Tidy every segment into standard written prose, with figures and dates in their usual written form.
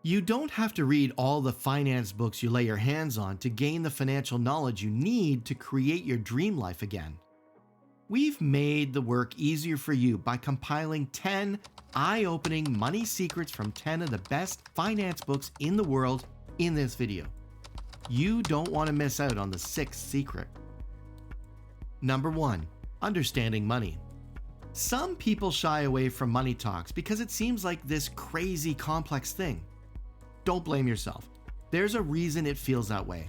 You don't have to read all the finance books you lay your hands on to gain the financial knowledge you need to create your dream life again. We've made the work easier for you by compiling 10 eye-opening money secrets from 10 of the best finance books in the world in this video. You don't want to miss out on the sixth secret. Number 1. Understanding money. Some people shy away from money talks because it seems like this crazy complex thing. Don't blame yourself. There's a reason it feels that way.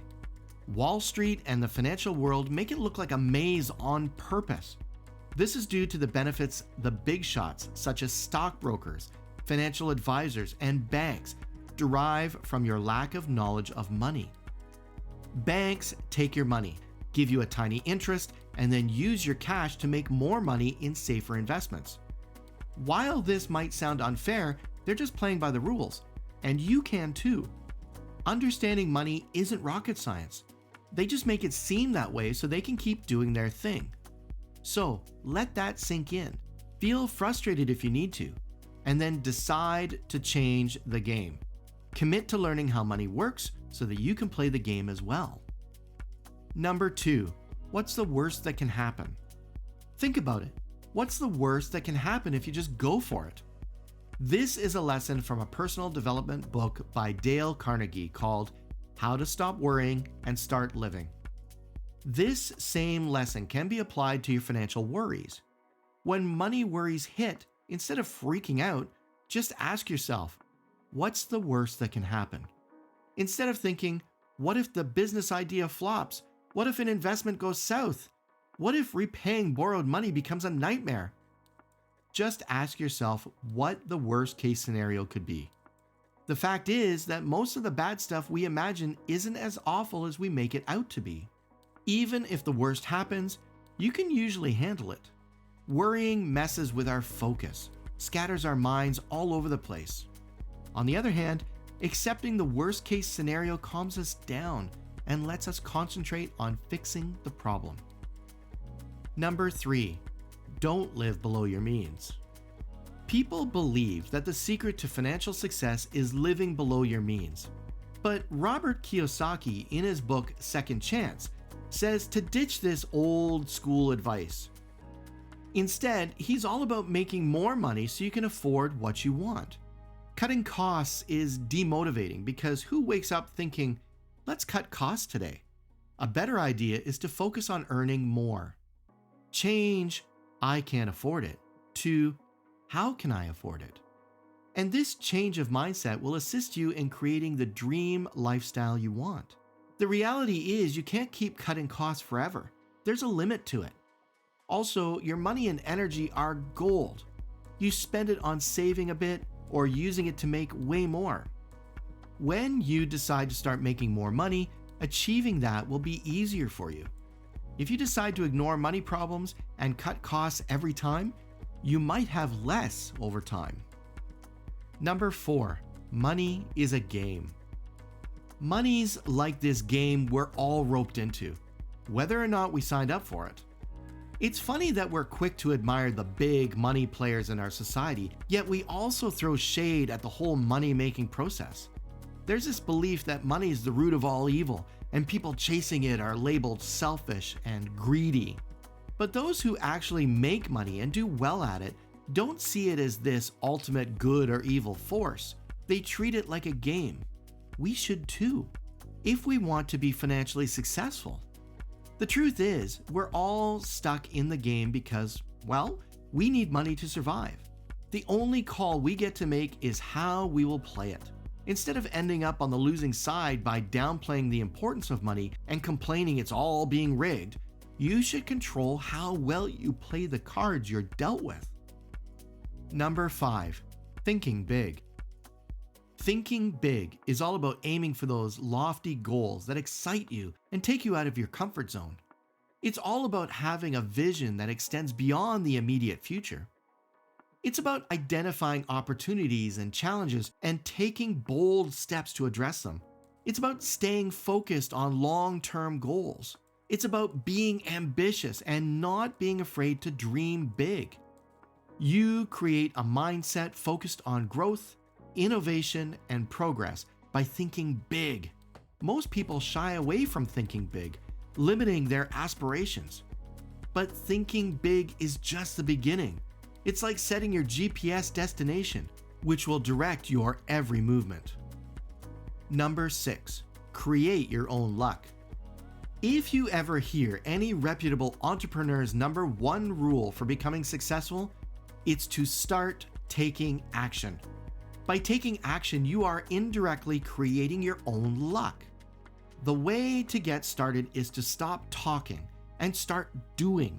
Wall Street and the financial world make it look like a maze on purpose. This is due to the benefits the big shots, such as stockbrokers, financial advisors, and banks, derive from your lack of knowledge of money. Banks take your money, give you a tiny interest, and then use your cash to make more money in safer investments. While this might sound unfair, they're just playing by the rules, and you can too. Understanding money isn't rocket science. They just make it seem that way so they can keep doing their thing. So let that sink in. Feel frustrated if you need to, and then decide to change the game. Commit to learning how money works so that you can play the game as well. Number 2. What's the worst that can happen? Think about it. What's the worst that can happen if you just go for it? This is a lesson from a personal development book by Dale Carnegie called How to Stop Worrying and Start Living. This same lesson can be applied to your financial worries. When money worries hit, instead of freaking out, just ask yourself, what's the worst that can happen? Instead of thinking, what if the business idea flops? What if an investment goes south? What if repaying borrowed money becomes a nightmare? Just ask yourself what the worst case scenario could be. The fact is that most of the bad stuff we imagine isn't as awful as we make it out to be. Even if the worst happens, you can usually handle it. Worrying messes with our focus, scatters our minds all over the place. On the other hand, accepting the worst case scenario calms us down and lets us concentrate on fixing the problem. Number 3. Don't live below your means. People believe that the secret to financial success is living below your means. But Robert Kiyosaki, in his book Second Chance, says to ditch this old school advice. Instead, he's all about making more money so you can afford what you want. Cutting costs is demotivating because who wakes up thinking, let's cut costs today? A better idea is to focus on earning more. Change, I can't afford it, to how can I afford it? And this change of mindset will assist you in creating the dream lifestyle you want. The reality is you can't keep cutting costs forever. There's a limit to it. Also, your money and energy are gold. You spend it on saving a bit or using it to make way more. When you decide to start making more money, achieving that will be easier for you. If you decide to ignore money problems and cut costs every time, you might have less over time. Number 4. Money is a game. Money's like this game we're all roped into, whether or not we signed up for it. It's funny that we're quick to admire the big money players in our society, yet we also throw shade at the whole money-making process. There's this belief that money is the root of all evil, and people chasing it are labeled selfish and greedy. But those who actually make money and do well at it don't see it as this ultimate good or evil force. They treat it like a game. We should too, if we want to be financially successful. The truth is, we're all stuck in the game because, well, we need money to survive. The only call we get to make is how we will play it. Instead of ending up on the losing side by downplaying the importance of money and complaining it's all being rigged, you should control how well you play the cards you're dealt with. Number 5. Thinking big. Thinking big is all about aiming for those lofty goals that excite you and take you out of your comfort zone. It's all about having a vision that extends beyond the immediate future. It's about identifying opportunities and challenges and taking bold steps to address them. It's about staying focused on long-term goals. It's about being ambitious and not being afraid to dream big. You create a mindset focused on growth, innovation, and progress by thinking big. Most people shy away from thinking big, limiting their aspirations. But thinking big is just the beginning. It's like setting your GPS destination, which will direct your every movement. Number 6. Create your own luck. If you ever hear any reputable entrepreneur's number 1 rule for becoming successful, it's to start taking action. By taking action, you are indirectly creating your own luck. The way to get started is to stop talking and start doing.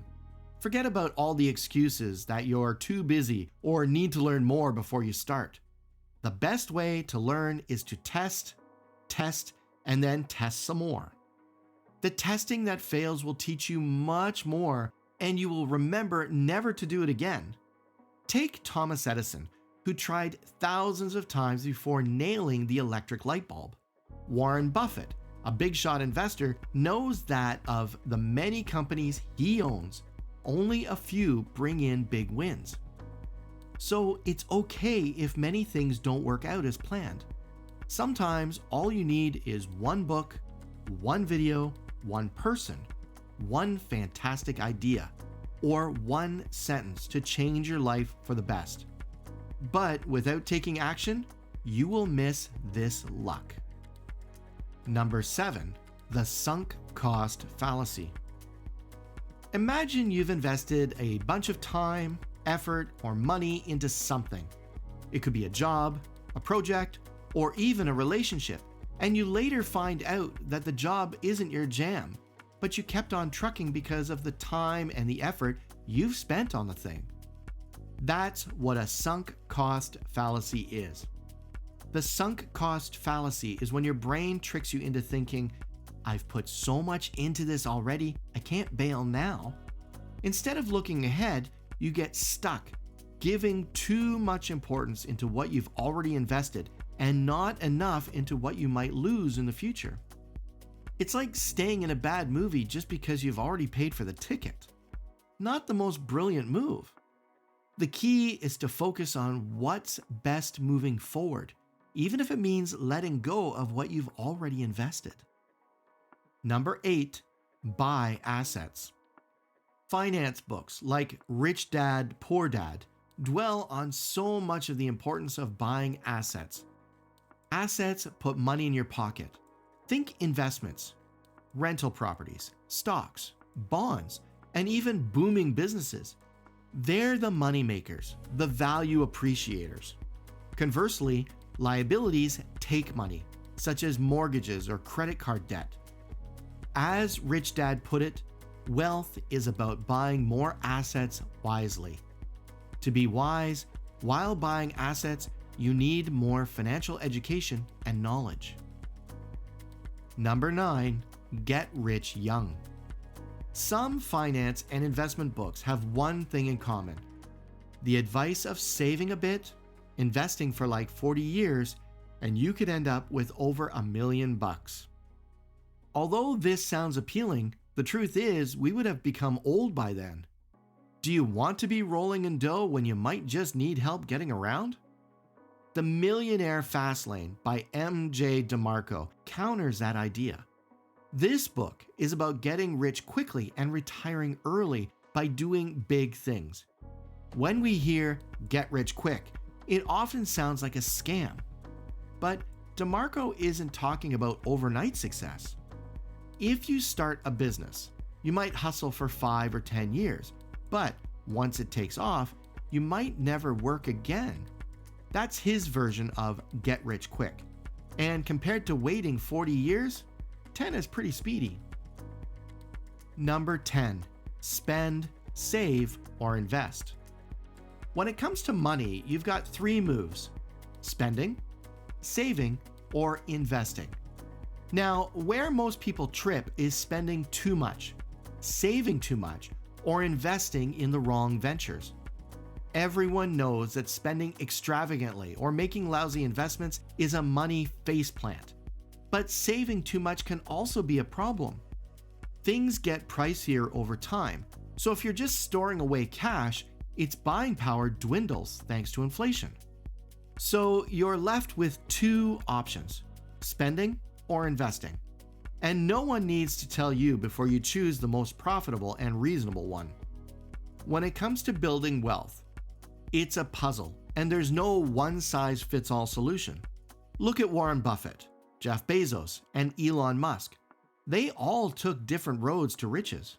Forget about all the excuses that you're too busy or need to learn more before you start. The best way to learn is to test, and then test some more. The testing that fails will teach you much more, and you will remember never to do it again. Take Thomas Edison, who tried thousands of times before nailing the electric light bulb. Warren Buffett, a big shot investor, knows that of the many companies he owns, only a few bring in big wins. So it's okay if many things don't work out as planned. Sometimes all you need is one book, one video, one person, one fantastic idea, or one sentence to change your life for the best. But without taking action, you will miss this luck. Number 7. The sunk cost fallacy. Imagine you've invested a bunch of time, effort, or money into something. It could be a job, a project, or even a relationship, and you later find out that the job isn't your jam, but you kept on trucking because of the time and the effort you've spent on the thing. That's what a sunk cost fallacy is. The sunk cost fallacy is when your brain tricks you into thinking, I've put so much into this already, I can't bail now. Instead of looking ahead, you get stuck, giving too much importance into what you've already invested and not enough into what you might lose in the future. It's like staying in a bad movie just because you've already paid for the ticket. Not the most brilliant move. The key is to focus on what's best moving forward, even if it means letting go of what you've already invested. Number 8. Buy assets. Finance books like Rich Dad, Poor Dad dwell on so much of the importance of buying assets. Assets put money in your pocket. Think investments, rental properties, stocks, bonds, and even booming businesses. They're the money makers, the value appreciators. Conversely, liabilities take money, such as mortgages or credit card debt. As Rich Dad put it, wealth is about buying more assets wisely. To be wise, while buying assets, you need more financial education and knowledge. Number 9. Get rich young. Some finance and investment books have one thing in common: the advice of saving a bit, investing for like 40 years, and you could end up with over $1 million. Although this sounds appealing, the truth is we would have become old by then. Do you want to be rolling in dough when you might just need help getting around? The Millionaire Fastlane by M.J. DeMarco counters that idea. This book is about getting rich quickly and retiring early by doing big things. When we hear "get rich quick," it often sounds like a scam. But DeMarco isn't talking about overnight success. If you start a business, you might hustle for 5 or 10 years, but once it takes off, you might never work again. That's his version of get rich quick. And compared to waiting 40 years, 10 is pretty speedy. Number 10. Spend, save, or invest. When it comes to money, you've got 3 moves: spending, saving, or investing. Now, where most people trip is spending too much, saving too much, or investing in the wrong ventures. Everyone knows that spending extravagantly or making lousy investments is a money faceplant. But saving too much can also be a problem. Things get pricier over time, so if you're just storing away cash, its buying power dwindles thanks to inflation. So you're left with two options: spending or investing. And no one needs to tell you before you choose the most profitable and reasonable one. When it comes to building wealth, it's a puzzle, and there's no one-size-fits-all solution. Look at Warren Buffett, Jeff Bezos, and Elon Musk. They all took different roads to riches.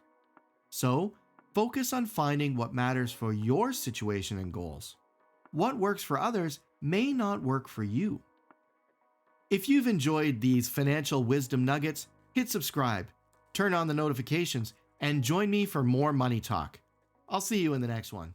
So, focus on finding what matters for your situation and goals. What works for others may not work for you. If you've enjoyed these financial wisdom nuggets, hit subscribe, turn on the notifications, and join me for more money talk. I'll see you in the next one.